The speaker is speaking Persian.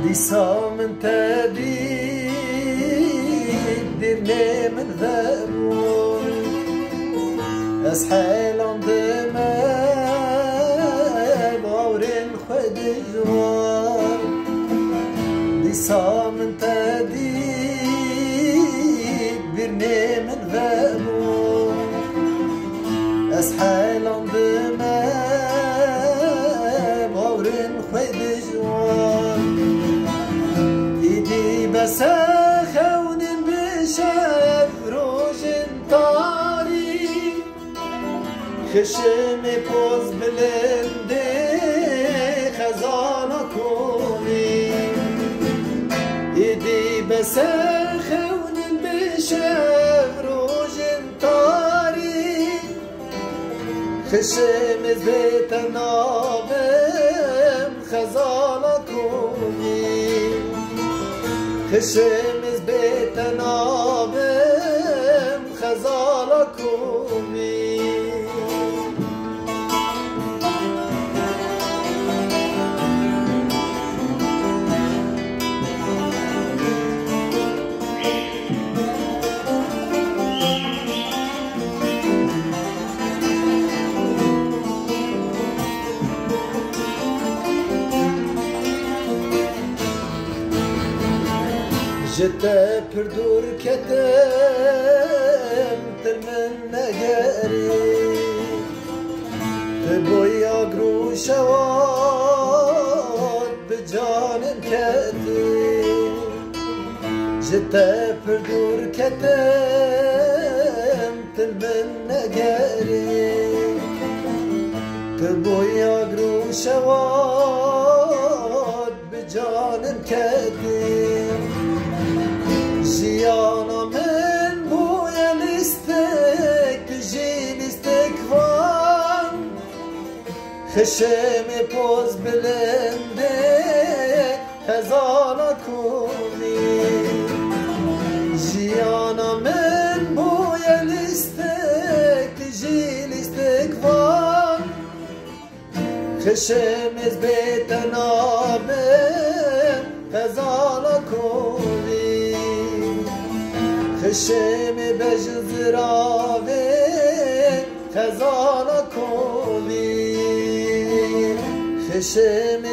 لسا من تبيد درني من ذرون أسحال عندما بعورين خد جوار لسا من تبيد درني من ذرون أسحال عندما بعورين خد جوار بس خون بشب روش تاری خشم پوز بلنده خزانه کنی ایدی بس خون بشب روش تاری خشم زیت نابم خزانه کنی خشمز بيت نابم خزالكمي جتا پردور کتم تلمن نگری تبویا گروشواد بجانم کتی جتا پردور کتم تلمن نگری تبویا گروشواد بجانم کتی جيانا من بويا لستك تجي لستك فان خشمي بوز بلندك خزانة كوني جيانا من بويا لستك تجي لستك فان خشمي بيت نابم خزانة كوني خشم بجزراوي خزانة كومي خشم